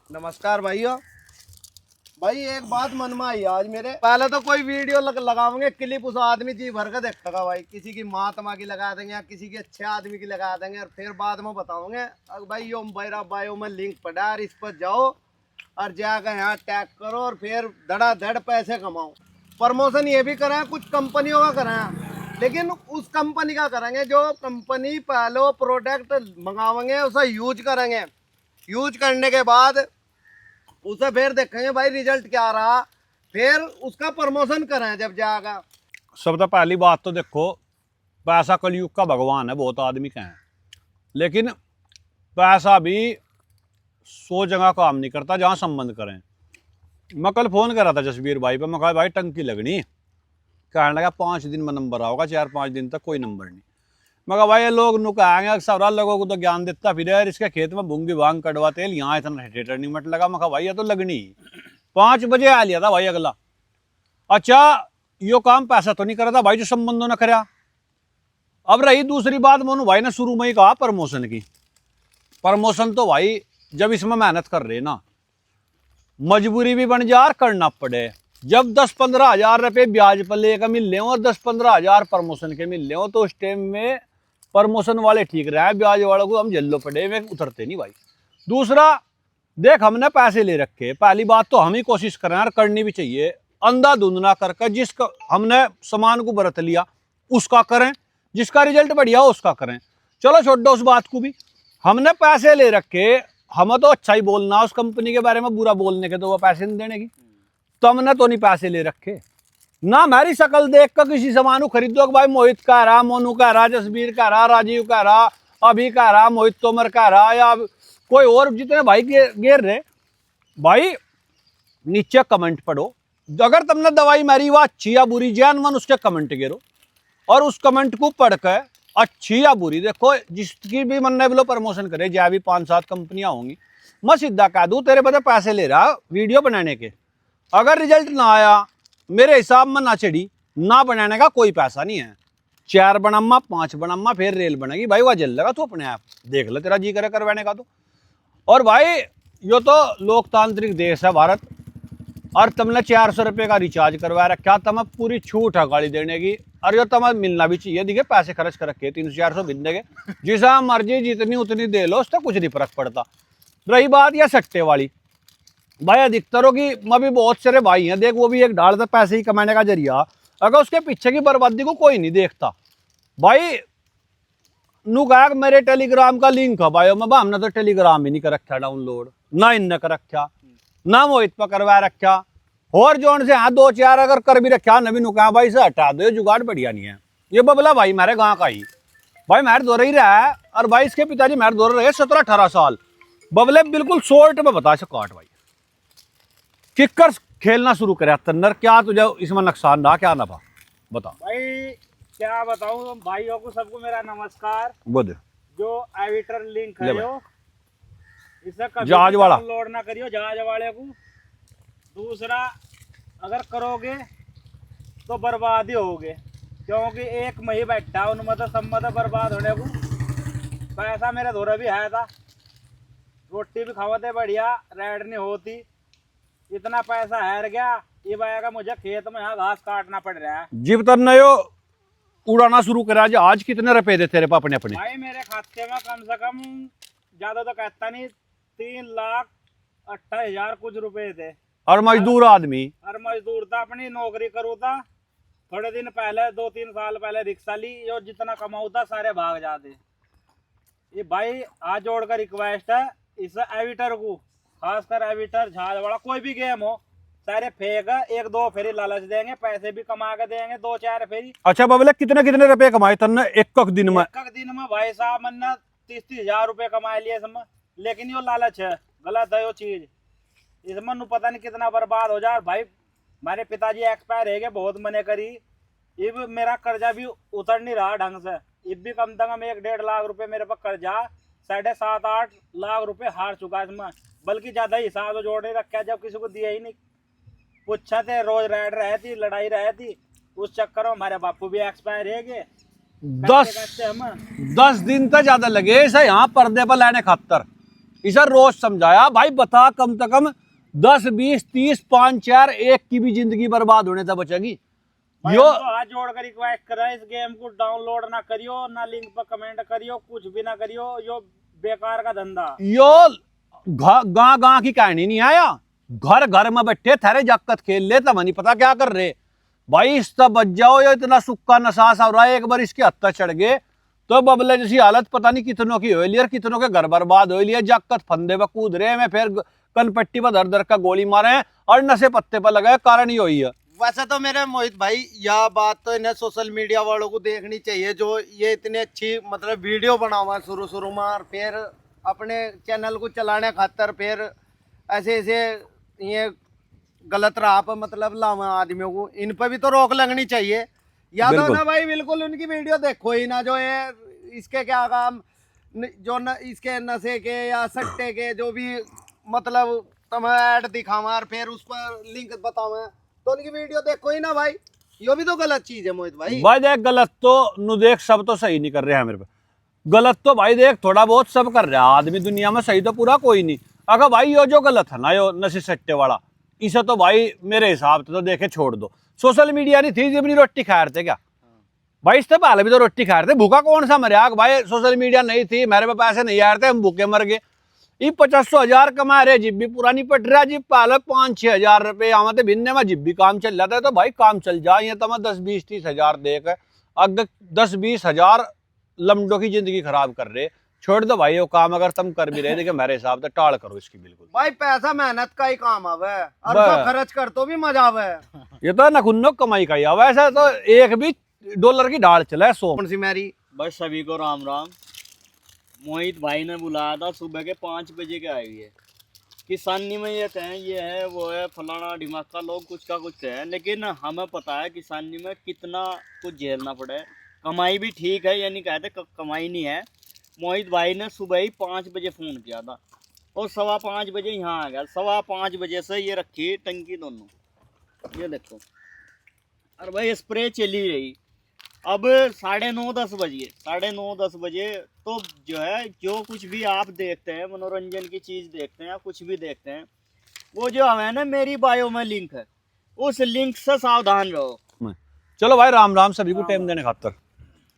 नमस्कार भाइयों। भाई एक बात मन में आई आज मेरे। पहले तो कोई वीडियो लगाओगे क्लिप उस आदमी जी भर के देखेगा भाई, किसी की महात्मा की लगा देंगे या किसी के अच्छे आदमी की लगा देंगे और फिर बाद में बताओगे भाई यो मेरा बायो में लिंक पड़ा है, इस पर जाओ और जाकर यहाँ टैग करो और फिर धड़ाधड़ पैसे कमाओ। प्रमोशन ये भी करें, कुछ कंपनियों का करें, लेकिन उस कंपनी का करेंगे जो कंपनी पहले प्रोडक्ट मंगावेंगे उसे यूज करेंगे, यूज करने के बाद उसे फिर देखेंगे भाई रिजल्ट क्या रहा, फिर उसका प्रमोशन करें जब जाएगा। सबसे पहली बात तो देखो, पैसा कलयुग का भगवान है, बहुत आदमी का है, लेकिन पैसा भी 100 जगह काम नहीं करता जहाँ संबंध करें। मैं कल फ़ोन कर रहा था जसवीर भाई पे, मैं कहा भाई टंकी लगनी, कहने लगा 5 दिन में नंबर आओगा, 4-5 दिन तक कोई नंबर नहीं। मैं कहा भाई ये लोग नुकाएंगे, सारा लोगों को तो ज्ञान देता फिर यार, इसके खेत में भूंगी भांग कड़वा तेल यहाँ इतना हेटर नहीं मट लगा। मैं कहा भाई ये तो लगनी 5 बजे आ लिया था भाई अगला। अच्छा यो काम पैसा तो नहीं करा था भाई जो संबंधों ने कराया। अब रही दूसरी बात, मोनू भाई ने शुरू में ही कहा प्रमोशन की। प्रमोशन तो भाई जब इसमें मेहनत कर रहे ना, मजबूरी भी बन जा करना पड़े। जब 10-15 हजार रुपये ब्याज पर लेकर मिल ले और 10-15 हजार प्रमोशन के मिल ले तो उस टाइम में प्रमोशन वाले ठीक रहे, ब्याज वालों को हम जल्लो पड़े में उतरते नहीं भाई। दूसरा देख, हमने पैसे ले रखे, पहली बात तो हम ही कोशिश करें और करनी भी चाहिए, अंधाधुंध ना करके जिसका हमने सामान को बरत लिया उसका करें, जिसका रिजल्ट बढ़िया हो उसका करें। चलो छोड़ दो उस बात को भी, हमने पैसे ले रखे, हमें तो अच्छा ही बोलना, उस कंपनी के बारे में बुरा बोलने के तो वो पैसे नहीं देने की। तो हमने तो नहीं पैसे ले रखे ना, हमारी शक्ल देख कर किसी सामान को खरीदो कि भाई मोहित कह रहा, मोनू कह रहा, जसबीर कह रहा, राजीव कह रहा, अभी कह रहा, मोहित तोमर कह रहा, या कोई और जितने भाई गेर रहे भाई, नीचे कमेंट पढ़ो। अगर तुमने दवाई मारी वह अच्छी या बुरी, जैन मन उसके कमेंट गिरो और उस कमेंट को पढ़ कर अच्छी या बुरी देखो, जिसकी भी मन ने बोलो प्रमोशन करे, जहाँ भी 5-7 कंपनियां होंगी, मैं सीधा कह दूं तेरे बदले पैसे ले रहा वीडियो बनाने के, अगर रिजल्ट ना आया मेरे हिसाब में ना चढ़ी ना बनाने का कोई पैसा नहीं है। 4 बनामा 5 बनामा फिर रेल बनेगी भाई, वह जल लगा तू अपने आप देख ले, तेरा जी करे करवाने का तो। और भाई यो तो लोकतांत्रिक देश है भारत, और तुमने 400 रुपये का रिचार्ज करवा रखा, तुम्हें पूरी छूट है गाड़ी देने की, और यो तुम्हें मिलना भी चाहिए। देखिए पैसे खर्च कर रखे 300-400 बिन देंगे, जिसा मर्जी जितनी उतनी दे लो, उससे कुछ नहीं फर्क पड़ता। रही बात या सट्टे वाली, भाई अधिकतर होगी मैं भी बहुत सारे भाई हैं देख, वो भी एक ढाल से पैसे ही कमाने का जरिया, अगर उसके पीछे की बर्बादी को कोई नहीं देखता भाई। नुकाया मेरे टेलीग्राम का लिंक है भाई, मैं हमने तो टेलीग्राम ही नहीं कर रखा डाउनलोड, ना इनने कर रखा, ना मोहित पर करवा रखा, और जोन से हाँ 2-4 अगर कर भी रखा नवी नुकाया भाई से हटा दो, जुगाड़ बढ़िया नहीं है। ये बबला भाई मेरे गाँव का ही भाई, मेरे दौर ही रहा है, और भाई इसके पिताजी मेरे दौर रहे 17-18 साल। बबले बिल्कुल शॉर्ट में बता काट भाई, किकर खेलना शुरू करे तन्नर, क्या तुझे इसमें नुकसान रहा क्या नफा बता भाई? क्या बताऊं भाइयों को सबको मेरा नमस्कार। बोल जो एविटर लिंक है जो, इसे कभी जहाज वाला डाउनलोड ना करियो जहाज वाले को। दूसरा, अगर करोगे तो बर्बाद ही होगे, क्योंकि एक मही बैठा उनमें तो सब में तो बर्बाद होने को। पैसा मेरे धोरा भी है था, रोटी भी खावते बढ़िया, रेड नहीं होती, इतना पैसा हार गया। ये आएगा मुझे खेत में यहाँ घास काटना पड़ रहा है। जीव तन्ने यो उड़ाना शुरू करा, आज कितने रुपए दे तेरे पापने अपने? भाई मेरे खाते में कम से कम, ज्यादा तो कहता नहीं, 3,28,000 कुछ रुपए थे। और मजदूर आदमी, और मजदूर था, अपनी नौकरी करूँ था, थोड़े दिन पहले 2-3 साल पहले रिक्शा ली, जो जितना कमाऊ था सारे भाग जाते। ये भाई आज जोड़कर रिक्वेस्ट है इस एविटर को, खासकर एविटर झाज वाला, कोई भी गेम हो सारे फेंक, 1-2 फेरी लालच देंगे, पैसे भी कमा के देंगे 2-4 फेरी। अच्छा बबले कितने रुपए कमाए तन्ने एक दिन में? एक दिन में भाई साहब मैंने 30-30 हजार रुपए कमा लिए इसमें, लेकिन यो लालच है, गलत है यो चीज, इसमें पता नहीं कितना बर्बाद हो जाए। भाई हमारे पिताजी एक्सपायर है गए, बहुत मने करी, अब मेरा कर्जा भी उतर नहीं रहा ढंग से, अब भी कम से कम 1-1.5 लाख रुपए मेरे पास कर्जा, 7.5-8 लाख रुपए हार चुका इसमें, बल्कि ज्यादा हिसाब जोड़ नहीं रखा, जब किसी को दिया ही नहीं। पूछा थे रोज रेड रहती, लड़ाई रहती, उस चक्कर में हमारे बापू भी एक्सपायर है गए। 10 दिन तो ज्यादा लगे इसे यहाँ पर्दे पर लाने खातर, इसे रोज समझाया भाई बता कम से कम 10 20 30 5 4 एक की भी जिंदगी बर्बाद होने तक बचेगी। भाई यो हम तो हाथ जोड़ कर रिक्वेस्ट कर रहे हैं, इस गेम को डाउनलोड ना करियो, ना लिंक पर कमेंट करियो, कुछ भी ना करियो, यो बेकार का धंधा। यो गां गां की कहानी नहीं आया, घर घर में बैठे थारे जाकत खेल ले तब नहीं पता क्या कर रहे भाई। इस तब बच जाओ, यो इतना सुक्का नसास हो रहा है, एक बार इसके हद तक चढ़ गए तो बबले जैसी हालत पता नहीं कितनों की हो लिया, कितनों के घर बर्बाद हो लिया, जाकत फंदे पर कूद रहे हैं, फिर कनपट्टी पर दर दर का गोली मारे हैं और नशे पत्ते पर लगाए, कारण ही हुई है। वैसे तो मेरे मोहित भाई यह बात तो इन्हें सोशल मीडिया वालों को देखनी चाहिए, जो ये इतनी अच्छी मतलब वीडियो बनावा शुरू में, और फिर अपने चैनल को चलाने खातर फिर ऐसे ऐसे ये गलत राह पर मतलब लावा आदमियों को, इन पर भी तो रोक लगनी चाहिए। या तो ना भाई बिल्कुल उनकी वीडियो देखो ही ना, जो ये इसके क्या काम जो न इसके नशे के या सट्टे के जो भी मतलब तुम्हें ऐड दिखावा फिर उस पर लिंक बतावा, तो उनकी वीडियो देखो ही ना भाई, ये भी तो गलत चीज है मोहित भाई। भाई देख गलत तो नु देख सब तो सही नहीं कर रहे हैं मेरे पे, गलत तो भाई देख थोड़ा बहुत सब कर रहा है आदमी दुनिया में, सही तो पूरा कोई नहीं। अगर भाई यो जो गलत है ना यो नशे सट्टे वाला, इसे तो भाई मेरे हिसाब से तो देखे छोड़ दो। सोशल मीडिया नहीं थी जब अपनी रोटी खा रहे थे क्या भाई, इससे पहले भी तो रोटी खा रहे थे, भूखा कौन सा मरे आग भाई। सोशल मीडिया नहीं थी, मेरे पे पैसे नहीं आ रहे थे, हम भूखे मर गए। ये 50-100 कमा रहे, जिब भी पूरा नहीं पट रहा, जिब पहले 5-6 हजार रुपये आते भिन्ने में, जिब भी काम चल जाता है तो भाई काम चल जाए। ये तो मैं 10-20-30 हजार देख अगर 10-20 हजार लमडों की जिंदगी खराब कर रहे, छोड़ दो भाई वो काम। अगर तुम कर भी रहे देखिए मेरे हिसाब से टाल करो इसकी बिल्कुल। भाई पैसा मेहनत का ही काम आवे और तो खर्च कर तो भी मजा आवे। ये तो नकुन्नो कमाई का ही है, वैसे तो एक भी डॉलर की ढाल चला है 100। कौन सी मेरी बस सभी को राम राम। मोहित भाई ने बुलाया था सुबह के 5 बजे के आए हुए, किसानी में ये कहें ये है वो है फलाना ढिमाका, लोग कुछ का कुछ कहें, लेकिन हमें पता है किसानी में कितना कुछ झेलना पड़े। कमाई भी ठीक है, ये नहीं कहते कमाई नहीं है। मोहित भाई ने सुबह ही 5 बजे फ़ोन किया था और 5:15 बजे यहाँ आ गया। 5:15 बजे से ये रखी टंकी दोनों, ये देखो, और भाई स्प्रे चली रही। अब 9:30-10 बजे, 9:30-10 बजे तो जो है जो कुछ भी आप देखते हैं, मनोरंजन की चीज़ देखते हैं या कुछ भी देखते हैं, वो जो है ना मेरी बायो में लिंक है, उस लिंक से सावधान रहो। चलो भाई राम राम सभी को टाइम देने खातर।